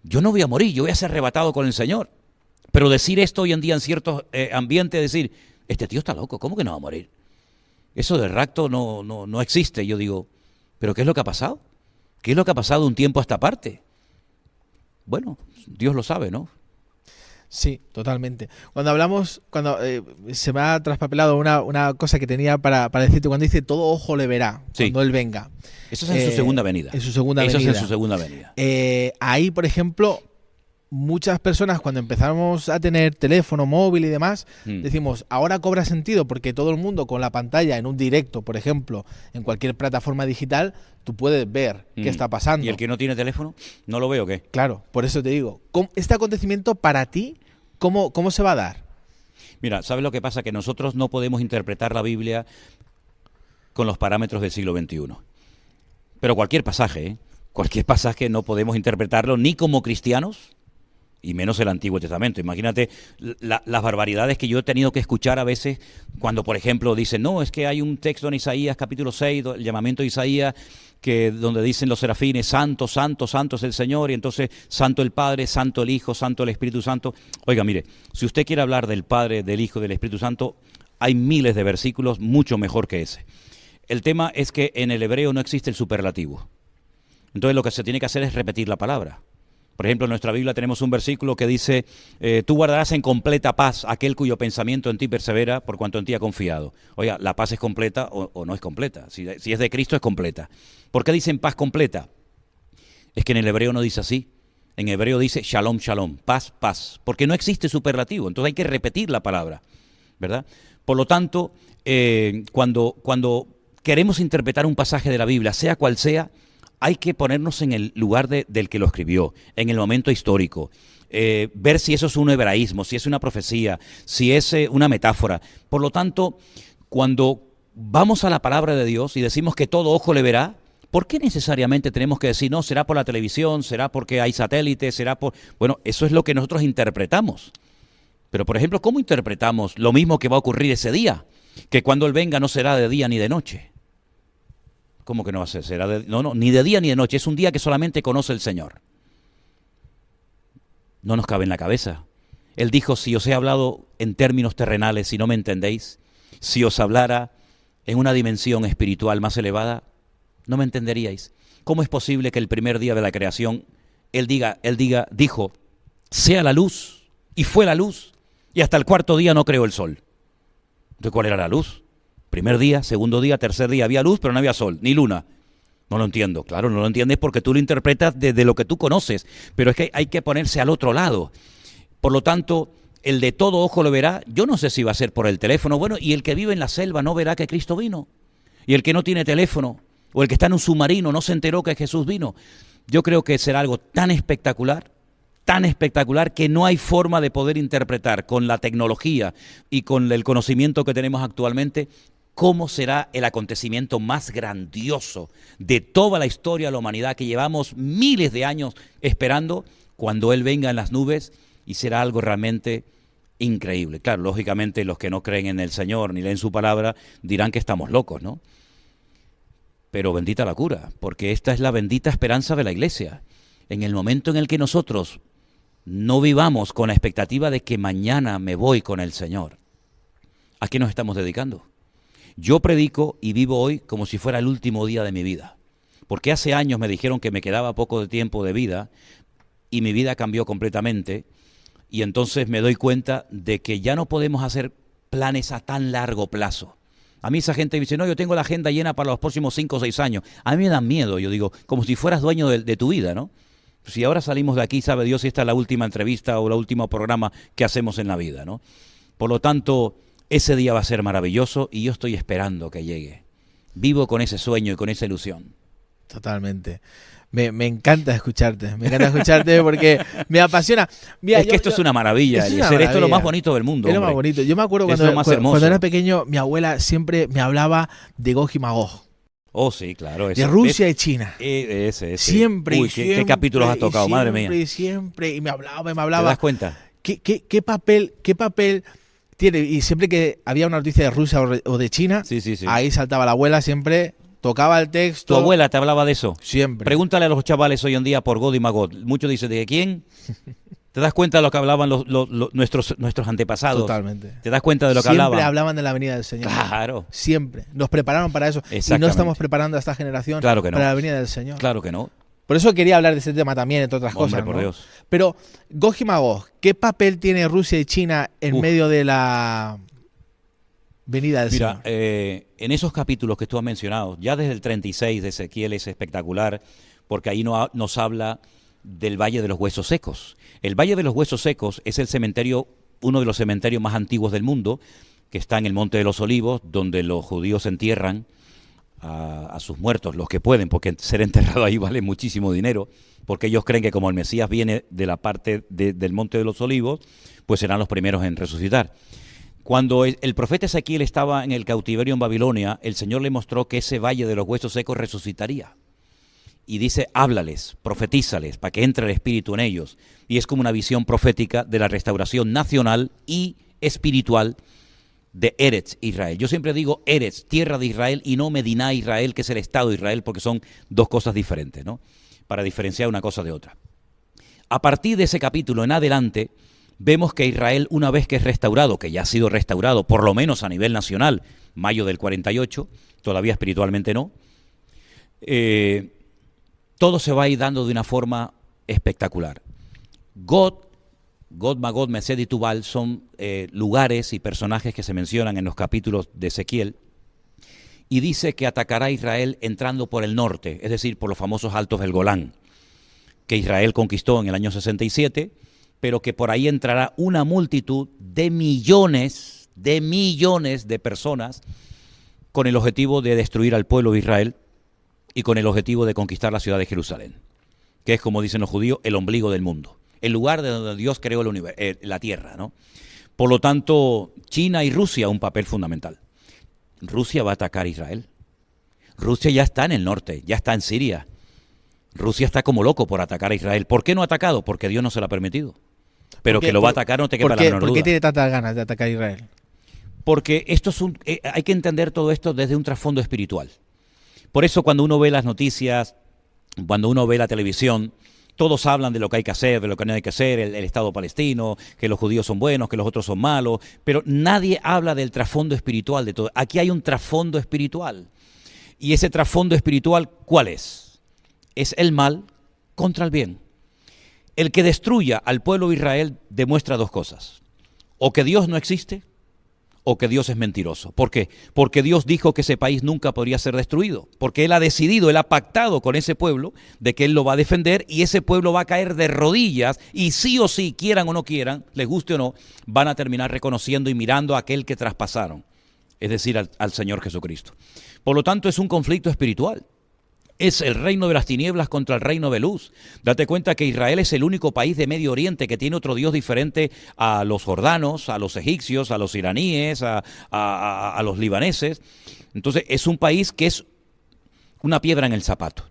yo no voy a morir, yo voy a ser arrebatado con el Señor. Pero decir esto hoy en día en ciertos ambientes, decir, este tío está loco, ¿cómo que no va a morir? Eso del rapto no existe. Yo digo, ¿pero qué es lo que ha pasado? ¿Qué es lo que ha pasado de un tiempo a esta parte? Bueno, Dios lo sabe, ¿no?
Sí, totalmente. Cuando hablamos, se me ha traspapelado una cosa que tenía para decirte, cuando dice todo ojo le verá,
Sí.
cuando Él venga.
Eso es en su segunda venida.
En su segunda
Eso
venida.
es en su segunda venida.
Ahí, por ejemplo, muchas personas cuando empezamos a tener teléfono móvil y demás, decimos, ahora cobra sentido porque todo el mundo con la pantalla en un directo, por ejemplo, en cualquier plataforma digital, tú puedes ver qué está pasando.
¿Y el que no tiene teléfono? ¿No lo veo o qué?
Claro, por eso te digo, este acontecimiento para ti, ¿cómo se va a dar?
Mira, ¿sabes lo que pasa? Que nosotros no podemos interpretar la Biblia con los parámetros del siglo XXI. Pero cualquier pasaje no podemos interpretarlo ni como cristianos, y menos el Antiguo Testamento. Imagínate las barbaridades que yo he tenido que escuchar a veces cuando, por ejemplo, dicen, no, es que hay un texto en Isaías, capítulo 6, el llamamiento de Isaías, donde dicen los serafines, santo, santo, santo es el Señor, y entonces santo el Padre, santo el Hijo, santo el Espíritu Santo. Oiga, mire, si usted quiere hablar del Padre, del Hijo y del Espíritu Santo, hay miles de versículos mucho mejor que ese. El tema es que en el hebreo no existe el superlativo. Entonces lo que se tiene que hacer es repetir la palabra. Por ejemplo, en nuestra Biblia tenemos un versículo que dice, tú guardarás en completa paz aquel cuyo pensamiento en ti persevera por cuanto en ti ha confiado. Oiga, ¿la paz es completa o no es completa? Si es de Cristo es completa. ¿Por qué dicen paz completa? Es que en el hebreo no dice así. En hebreo dice shalom, shalom, paz, paz. Porque no existe superlativo, entonces hay que repetir la palabra, ¿verdad? Por lo tanto, cuando queremos interpretar un pasaje de la Biblia, sea cual sea, hay que ponernos en el lugar del que lo escribió, en el momento histórico, ver si eso es un hebraísmo, si es una profecía, si es una metáfora. Por lo tanto, cuando vamos a la palabra de Dios y decimos que todo ojo le verá, ¿por qué necesariamente tenemos que decir, no, será por la televisión, será porque hay satélites, será por...? Bueno, eso es lo que nosotros interpretamos. Pero, por ejemplo, ¿cómo interpretamos lo mismo que va a ocurrir ese día? Que cuando Él venga no será de día ni de noche. ¿Cómo que no va a ser? No, ni de día ni de noche. Es un día que solamente conoce el Señor. No nos cabe en la cabeza. Él dijo, si os he hablado en términos terrenales y no me entendéis, si os hablara en una dimensión espiritual más elevada, no me entenderíais. ¿Cómo es posible que el primer día de la creación Él dijo, sea la luz, y fue la luz, y hasta el cuarto día no creó el sol? Entonces, ¿cuál era la luz? Primer día, segundo día, tercer día, había luz, pero no había sol, ni luna. No lo entiendo. Claro, no lo entiendes porque tú lo interpretas desde lo que tú conoces, pero es que hay que ponerse al otro lado. Por lo tanto, el de todo ojo lo verá. Yo no sé si va a ser por el teléfono. Bueno, y el que vive en la selva no verá que Cristo vino. Y el que no tiene teléfono, o el que está en un submarino, no se enteró que Jesús vino. Yo creo que será algo tan espectacular que no hay forma de poder interpretar con la tecnología y con el conocimiento que tenemos actualmente cómo será el acontecimiento más grandioso de toda la historia de la humanidad que llevamos miles de años esperando cuando Él venga en las nubes, y será algo realmente increíble. Claro, lógicamente los que no creen en el Señor ni leen su palabra dirán que estamos locos, ¿no? Pero bendita la cura, porque esta es la bendita esperanza de la Iglesia. En el momento en el que nosotros no vivamos con la expectativa de que mañana me voy con el Señor, ¿a qué nos estamos dedicando? Yo predico y vivo hoy como si fuera el último día de mi vida, porque hace años me dijeron que me quedaba poco de tiempo de vida y mi vida cambió completamente, y entonces me doy cuenta de que ya no podemos hacer planes a tan largo plazo. A mí esa gente dice, no, yo tengo la agenda llena para los próximos 5 o 6 años. A mí me dan miedo, yo digo, como si fueras dueño de tu vida, ¿no? Si ahora salimos de aquí, sabe Dios si esta es la última entrevista o el último programa que hacemos en la vida, ¿no? Por lo tanto, ese día va a ser maravilloso y yo estoy esperando que llegue. Vivo con ese sueño y con esa ilusión.
Totalmente. Me encanta escucharte porque me apasiona. Mira,
es que esto es una maravilla, Eliezer. Esto es lo más bonito del mundo.
Es lo más bonito. Yo me acuerdo cuando era pequeño, mi abuela siempre me hablaba de Gog y Magog.
Oh, sí, claro.
De Rusia y China.
Ese.
Siempre.
Uy, ¿qué capítulos has tocado? Madre mía.
Siempre. Y me hablaba.
¿Te das cuenta?
¿Qué papel tiene? Y siempre que había una noticia de Rusia o de China,
sí.
ahí saltaba la abuela siempre, tocaba el texto.
¿Tu abuela te hablaba de eso?
Siempre.
Pregúntale a los chavales hoy en día por Gog y Magog. Muchos dicen, ¿de quién? ¿Te das cuenta de lo que hablaban nuestros antepasados?
Totalmente.
¿Te das cuenta de lo que hablaban?
Siempre hablaban de la venida del Señor.
Claro.
Siempre. Nos prepararon para eso. Y no estamos preparando a esta generación para la venida del Señor.
Claro que no.
Por eso quería hablar de ese tema también, entre otras
Hombre,
cosas,
por
¿no?
Dios.
Pero, Gog y Magog, ¿qué papel tiene Rusia y China en
Uf.
medio de la venida del
Mira,
Señor?
en esos capítulos que tú has mencionado, ya desde el 36 de Ezequiel es espectacular, porque ahí nos habla del Valle de los Huesos Secos. El Valle de los Huesos Secos es el cementerio, uno de los cementerios más antiguos del mundo, que está en el Monte de los Olivos, donde los judíos entierran a sus muertos, los que pueden, porque ser enterrado ahí vale muchísimo dinero, porque ellos creen que como el Mesías viene de la parte del Monte de los Olivos, pues serán los primeros en resucitar. Cuando el profeta Ezequiel estaba en el cautiverio en Babilonia, el Señor le mostró que ese valle de los huesos secos resucitaría. Y dice, háblales, profetízales, para que entre el Espíritu en ellos. Y es como una visión profética de la restauración nacional y espiritual de Eretz Israel. Yo siempre digo Eretz, tierra de Israel, y no Mediná Israel, que es el Estado de Israel, porque son dos cosas diferentes, ¿no? Para diferenciar una cosa de otra. A partir de ese capítulo en adelante, vemos que Israel, una vez que es restaurado, que ya ha sido restaurado, por lo menos a nivel nacional, mayo del 48, todavía espiritualmente no, todo se va a ir dando de una forma espectacular. Gog, Magog, Mesed y Tubal son lugares y personajes que se mencionan en los capítulos de Ezequiel, y dice que atacará a Israel entrando por el norte, es decir, por los famosos altos del Golán, que Israel conquistó en el año 67, pero que por ahí entrará una multitud de millones de personas con el objetivo de destruir al pueblo de Israel y con el objetivo de conquistar la ciudad de Jerusalén, que es, como dicen los judíos, el ombligo del mundo, el lugar de donde Dios creó la tierra, ¿no? Por lo tanto, China y Rusia un papel fundamental. Rusia va a atacar a Israel. Rusia ya está en el norte, ya está en Siria. Rusia está como loco por atacar a Israel. ¿Por qué no ha atacado? Porque Dios no se lo ha permitido. Pero que lo va a atacar no te quepa la menor duda.
¿Por qué tiene tantas ganas de atacar a Israel?
Porque esto es hay que entender todo esto desde un trasfondo espiritual. Por eso cuando uno ve las noticias, cuando uno ve la televisión, todos hablan de lo que hay que hacer, de lo que no hay que hacer, el Estado palestino, que los judíos son buenos, que los otros son malos, pero nadie habla del trasfondo espiritual de todo. Aquí hay un trasfondo espiritual. Y ese trasfondo espiritual, ¿cuál es? Es el mal contra el bien. El que destruya al pueblo de Israel demuestra dos cosas: o que Dios no existe, o que Dios es mentiroso. ¿Por qué? Porque Dios dijo que ese país nunca podría ser destruido, porque Él ha decidido, Él ha pactado con ese pueblo de que Él lo va a defender, y ese pueblo va a caer de rodillas, y sí o sí, quieran o no quieran, les guste o no, van a terminar reconociendo y mirando a aquel que traspasaron, es decir, al Señor Jesucristo. Por lo tanto, es un conflicto espiritual. Es el reino de las tinieblas contra el reino de luz. Date cuenta que Israel es el único país de Medio Oriente que tiene otro Dios diferente a los jordanos, a los egipcios, a los iraníes, a los libaneses. Entonces es un país que es una piedra en el zapato.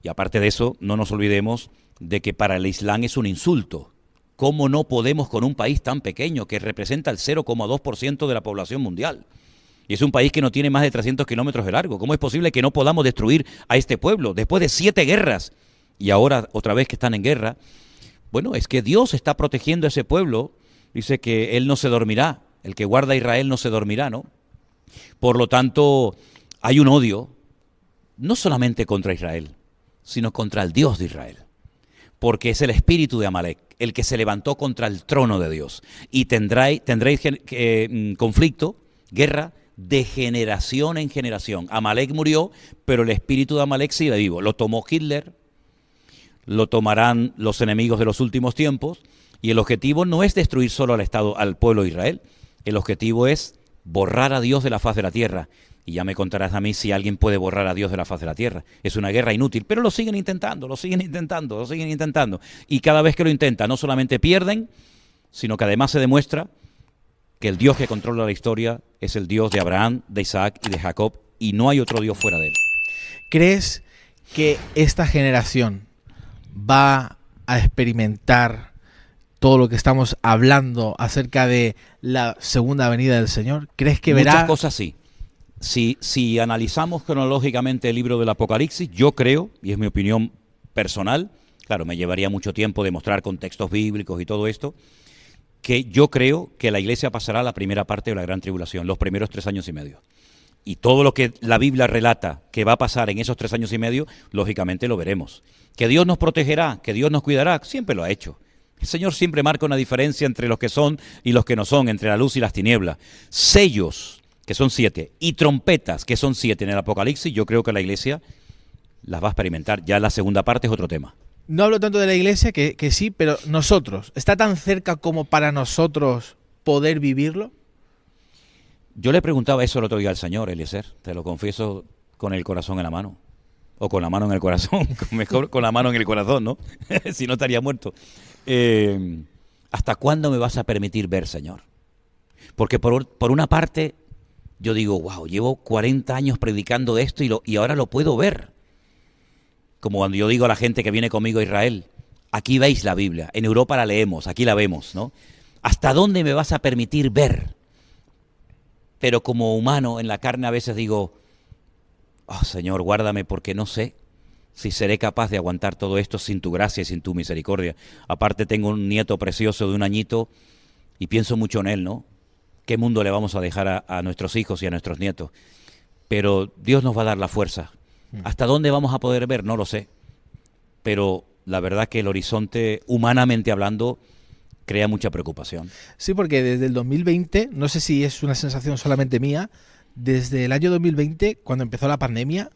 Y aparte de eso, no nos olvidemos de que para el Islam es un insulto. ¿Cómo no podemos con un país tan pequeño que representa el 0,2% de la población mundial? Y es un país que no tiene más de 300 kilómetros de largo. ¿Cómo es posible que no podamos destruir a este pueblo después de 7 guerras? Y ahora, otra vez que están en guerra. Bueno, es que Dios está protegiendo a ese pueblo. Dice que Él no se dormirá. El que guarda a Israel no se dormirá, ¿no? Por lo tanto, hay un odio, no solamente contra Israel, sino contra el Dios de Israel. Porque es el espíritu de Amalek, el que se levantó contra el trono de Dios. Y tendréis conflicto, guerra, de generación en generación. Amalek murió, pero el espíritu de Amalek sigue vivo. Lo tomó Hitler, lo tomarán los enemigos de los últimos tiempos, y el objetivo no es destruir solo al pueblo de Israel. El objetivo es borrar a Dios de la faz de la tierra. Y ya me contarás a mí si alguien puede borrar a Dios de la faz de la tierra. Es una guerra inútil, pero lo siguen intentando. Y cada vez que lo intentan, no solamente pierden, sino que además se demuestra que el Dios que controla la historia es el Dios de Abraham, de Isaac y de Jacob, y no hay otro Dios fuera de él.
¿Crees que esta generación va a experimentar todo lo que estamos hablando acerca de la segunda venida del Señor? ¿Crees que verá?
Muchas cosas sí. Si analizamos cronológicamente el libro del Apocalipsis, yo creo, y es mi opinión personal, claro, me llevaría mucho tiempo demostrar contextos bíblicos y todo esto, que yo creo que la iglesia pasará la primera parte de la gran tribulación, los primeros 3 años y medio. y todo lo que la Biblia relata que va a pasar en esos 3 años y medio, lógicamente lo veremos. Que Dios nos protegerá, que Dios nos cuidará, siempre lo ha hecho. El Señor siempre marca una diferencia entre los que son y los que no son, entre la luz y las tinieblas. Sellos, que son 7, y trompetas, que son 7 en el Apocalipsis, yo creo que la Iglesia las va a experimentar. Ya la segunda parte es otro tema.
No hablo tanto de la Iglesia, que sí, pero nosotros, ¿está tan cerca como para nosotros poder vivirlo?
Yo le preguntaba eso el otro día al Señor, Eliezer, te lo confieso con el corazón en la mano. O con la mano en el corazón, mejor con la mano en el corazón, ¿no? Si no estaría muerto. ¿Hasta cuándo me vas a permitir ver, Señor? Porque por una parte yo digo, wow, llevo 40 años predicando de esto y ahora lo puedo ver. Como cuando yo digo a la gente que viene conmigo a Israel, aquí veis la Biblia, en Europa la leemos, aquí la vemos, ¿no? ¿Hasta dónde me vas a permitir ver? Pero como humano en la carne a veces digo, oh, Señor, guárdame porque no sé si seré capaz de aguantar todo esto sin tu gracia y sin tu misericordia. Aparte tengo un nieto precioso de 1 añito y pienso mucho en él, ¿no? ¿Qué mundo le vamos a dejar a nuestros hijos y a nuestros nietos? Pero Dios nos va a dar la fuerza. ¿Hasta dónde vamos a poder ver? No lo sé. Pero la verdad que el horizonte, humanamente hablando, crea mucha preocupación.
Sí, porque desde el 2020, no sé si es una sensación solamente mía, desde el año 2020, cuando empezó la pandemia,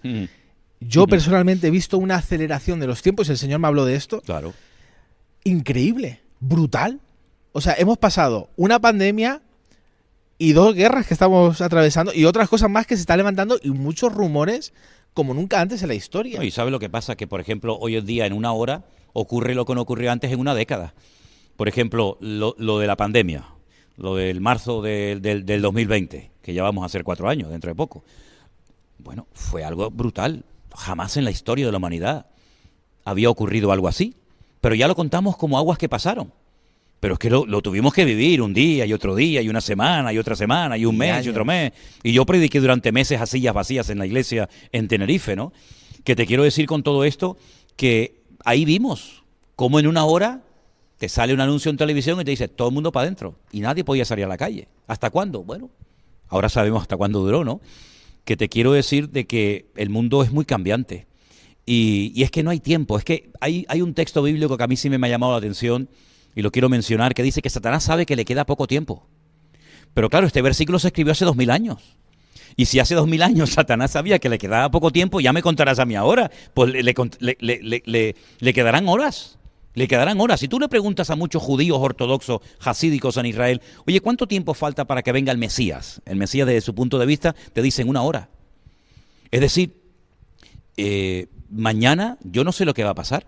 yo personalmente he visto una aceleración de los tiempos, el Señor me habló de esto,
Claro.
Increíble, brutal. O sea, hemos pasado una pandemia y 2 guerras que estamos atravesando y otras cosas más que se están levantando y muchos rumores como nunca antes en la historia.
No, y ¿sabes lo que pasa? Que, por ejemplo, hoy en día, en 1 hora, ocurre lo que no ocurrió antes en 1 década. Por ejemplo, lo de la pandemia, lo del marzo del 2020, que ya vamos a hacer 4 años, dentro de poco. Bueno, fue algo brutal. Jamás en la historia de la humanidad había ocurrido algo así. Pero ya lo contamos como aguas que pasaron. Pero es que lo tuvimos que vivir un día y otro día y una semana y otra semana y un mes y otro mes. Y yo prediqué durante meses a sillas vacías en la iglesia en Tenerife, ¿no? Que te quiero decir con todo esto que ahí vimos cómo en 1 hora te sale un anuncio en televisión y te dice todo el mundo para adentro y nadie podía salir a la calle. ¿Hasta cuándo? Bueno, ahora sabemos hasta cuándo duró, ¿no? Que te quiero decir de que el mundo es muy cambiante y es que no hay tiempo. Es que hay un texto bíblico que a mí sí me ha llamado la atención y lo quiero mencionar, que dice que Satanás sabe que le queda poco tiempo. Pero claro, este versículo se escribió hace 2000 años. Y si hace 2000 años Satanás sabía que le quedaba poco tiempo, ya me contarás a mí ahora, pues le quedarán horas. Le quedarán horas. Si tú le preguntas a muchos judíos ortodoxos, hasídicos en Israel, oye, ¿cuánto tiempo falta para que venga el Mesías? El Mesías, desde su punto de vista, te dicen 1 hora. Es decir, mañana yo no sé lo que va a pasar.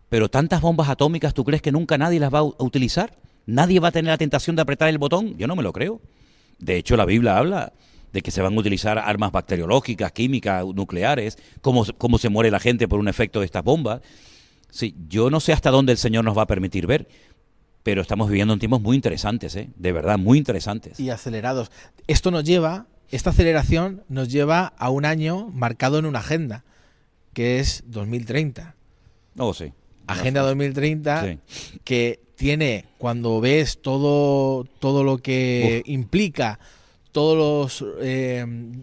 Pero tantas bombas atómicas, ¿tú crees que nunca nadie las va a utilizar? ¿Nadie va a tener la tentación de apretar el botón? Yo no me lo creo. De hecho, la Biblia habla de que se van a utilizar armas bacteriológicas, químicas, nucleares, cómo se muere la gente por un efecto de estas bombas. Sí, yo no sé hasta dónde el Señor nos va a permitir ver, pero estamos viviendo en tiempos muy interesantes, de verdad, muy interesantes.
Y acelerados. Esta aceleración nos lleva a un año marcado en una agenda, que es 2030.
Oh, sí.
Agenda 2030,
sí.
Que tiene, cuando ves todo lo que implica todos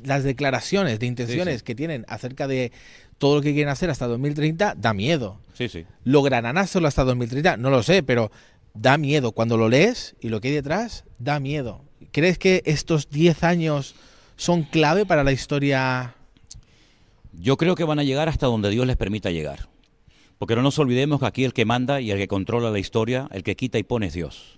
las declaraciones de intenciones
Sí.
que tienen acerca de todo lo que quieren hacer hasta 2030, da miedo.
Sí.
¿Lograrán hacerlo hasta 2030? No lo sé, pero da miedo. Cuando lo lees y lo que hay detrás, da miedo. ¿Crees que estos 10 años son clave para la historia?
Yo creo que van a llegar hasta donde Dios les permita llegar. Porque no nos olvidemos que aquí el que manda y el que controla la historia, el que quita y pone es Dios.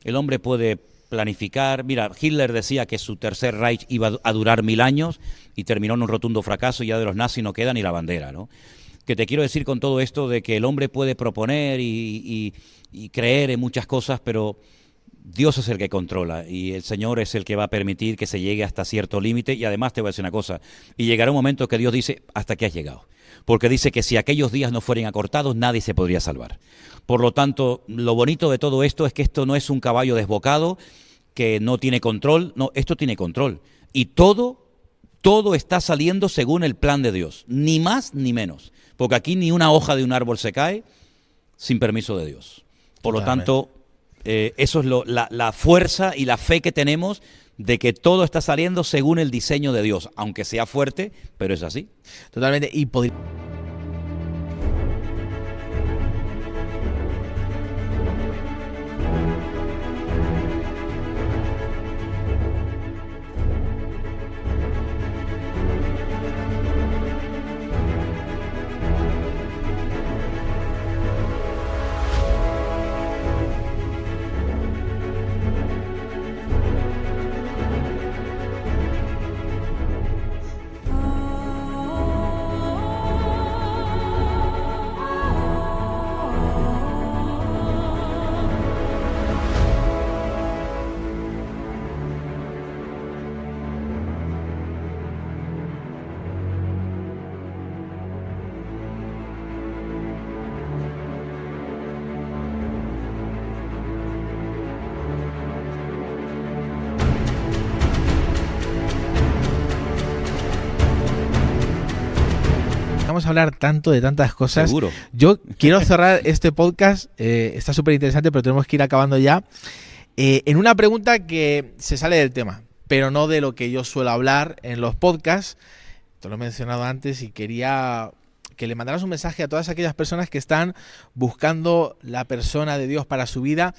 El hombre puede planificar. Mira, Hitler decía que su tercer Reich iba a durar 1000 años y terminó en un rotundo fracaso, y ya de los nazis no queda ni la bandera, ¿no? Que te quiero decir con todo esto de que el hombre puede proponer y creer en muchas cosas, pero Dios es el que controla y el Señor es el que va a permitir que se llegue hasta cierto límite. Y además te voy a decir una cosa, y llegará un momento que Dios dice, hasta aquí has llegado. Porque dice que si aquellos días no fueran acortados, nadie se podría salvar. Por lo tanto, lo bonito de todo esto es que esto no es un caballo desbocado que no tiene control. No, esto tiene control. Y todo está saliendo según el plan de Dios. Ni más ni menos. Porque aquí ni una hoja de un árbol se cae sin permiso de Dios. Por lo tanto, eso es la fuerza y la fe que tenemos de que todo está saliendo según el diseño de Dios. Aunque sea fuerte, pero es así.
Totalmente. Y vamos a hablar tanto de tantas cosas.
Seguro.
Yo quiero cerrar este podcast, está súper interesante, pero tenemos que ir acabando ya, en una pregunta que se sale del tema, pero no de lo que yo suelo hablar en los podcasts. Te lo he mencionado antes y quería que le mandaras un mensaje a todas aquellas personas que están buscando la persona de Dios para su vida.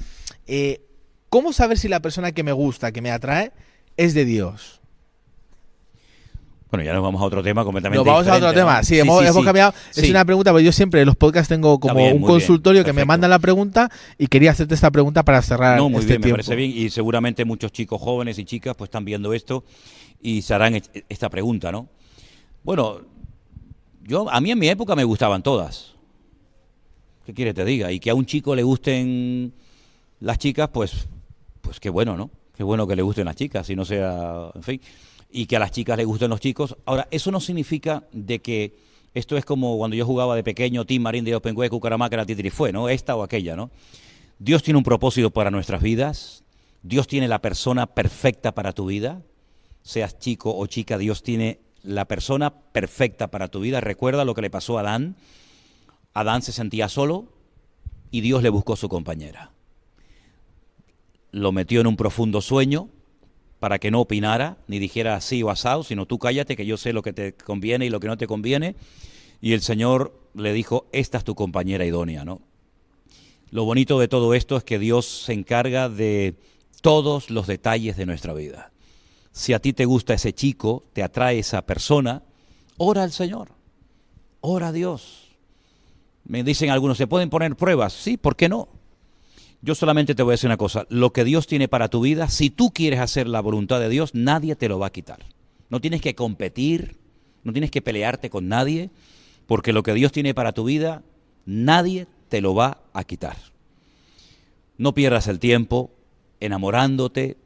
¿Cómo saber si la persona que me gusta, que me atrae, es de Dios?
Bueno, ya nos vamos a otro tema completamente
Nos vamos
diferente,
a otro tema.
¿no?
Sí, hemos cambiado.
Sí.
Es una pregunta, pero yo siempre en los podcasts tengo como
bien,
un
muy
consultorio
bien,
que me
perfecto.
mandan la pregunta y quería hacerte esta pregunta para cerrar
No, muy
este
bien, me
tiempo.
parece bien. Y seguramente muchos chicos jóvenes y chicas pues están viendo esto y se harán esta pregunta, ¿no? Bueno, a mí en mi época me gustaban todas. ¿Qué quieres que te diga? Y que a un chico le gusten las chicas, pues qué bueno, ¿no? Qué bueno que le gusten las chicas, y no sea, en fin, y que a las chicas les gusten los chicos. Ahora, eso no significa de que esto es como cuando yo jugaba de pequeño, Tim Marín de Openhue, Cucaramácara, Titirifue, ¿no? Esta o aquella, ¿no? Dios tiene un propósito para nuestras vidas. Dios tiene la persona perfecta para tu vida. Seas chico o chica, Dios tiene la persona perfecta para tu vida. Recuerda lo que le pasó a Adán. Adán se sentía solo y Dios le buscó su compañera. Lo metió en un profundo sueño para que no opinara, ni dijera así o asado, sino tú cállate que yo sé lo que te conviene y lo que no te conviene. Y el Señor le dijo, esta es tu compañera idónea, ¿no? Lo bonito de todo esto es que Dios se encarga de todos los detalles de nuestra vida. Si a ti te gusta ese chico, te atrae esa persona, ora al Señor, ora a Dios. Me dicen algunos, ¿se pueden poner pruebas? Sí, ¿por qué no? Yo solamente te voy a decir una cosa, lo que Dios tiene para tu vida, si tú quieres hacer la voluntad de Dios, nadie te lo va a quitar. No tienes que competir, no tienes que pelearte con nadie, porque lo que Dios tiene para tu vida, nadie te lo va a quitar. No pierdas el tiempo enamorándote,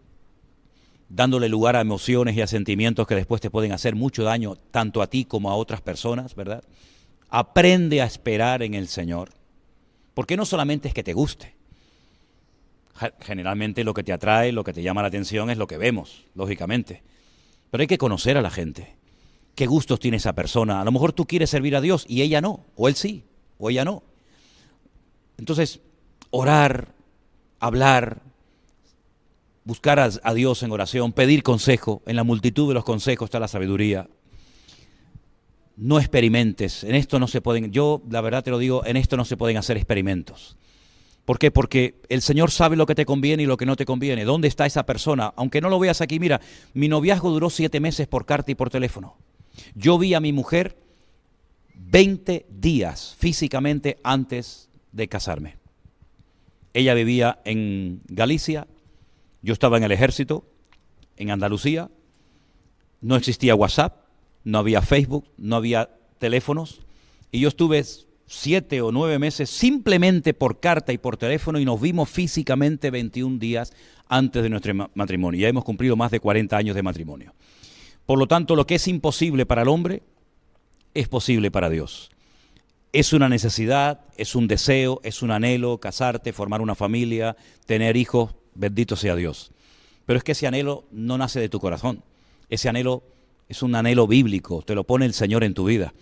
dándole lugar a emociones y a sentimientos que después te pueden hacer mucho daño, tanto a ti como a otras personas, ¿verdad? Aprende a esperar en el Señor, porque no solamente es que te guste. Generalmente lo que te atrae, lo que te llama la atención es lo que vemos, lógicamente. Pero hay que conocer a la gente. ¿Qué gustos tiene esa persona? A lo mejor tú quieres servir a Dios y ella no, o él sí, o ella no. Entonces, orar, hablar, buscar a Dios en oración, pedir consejo. En la multitud de los consejos está la sabiduría. No experimentes, en esto no se pueden, yo la verdad te lo digo, en esto no se pueden hacer experimentos. ¿Por qué? Porque el Señor sabe lo que te conviene y lo que no te conviene. ¿Dónde está esa persona? Aunque no lo veas aquí, mira, mi noviazgo duró 7 meses por carta y por teléfono. Yo vi a mi mujer 20 días físicamente antes de casarme. Ella vivía en Galicia, yo estaba en el ejército, en Andalucía, no existía WhatsApp, no había Facebook, no había teléfonos, y yo estuve 7 o 9 meses simplemente por carta y por teléfono y nos vimos físicamente 21 días antes de nuestro matrimonio. Ya hemos cumplido más de 40 años de matrimonio. Por lo tanto, lo que es imposible para el hombre es posible para Dios. Es una necesidad, es un deseo, es un anhelo, casarte, formar una familia, tener hijos, bendito sea Dios. Pero es que ese anhelo no nace de tu corazón. Ese anhelo es un anhelo bíblico, te lo pone el Señor en tu vida.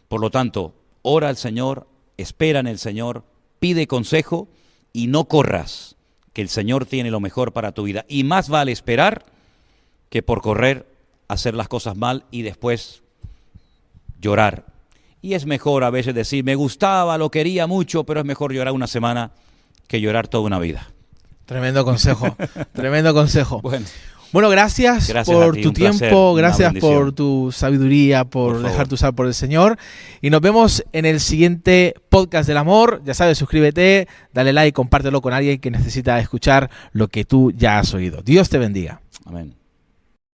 Por lo tanto, ora al Señor, espera en el Señor, pide consejo y no corras, que el Señor tiene lo mejor para tu vida. Y más vale esperar que por correr, hacer las cosas mal y después llorar. Y es mejor a veces decir, me gustaba, lo quería mucho, pero es mejor llorar una semana que llorar toda una vida.
Tremendo consejo, tremendo consejo.
Bueno,
gracias por tu tiempo, gracias por tu sabiduría, por dejarte usar por el Señor. Y nos vemos en el siguiente podcast del amor. Ya sabes, suscríbete, dale like, compártelo con alguien que necesita escuchar lo que tú ya has oído. Dios te bendiga.
Amén.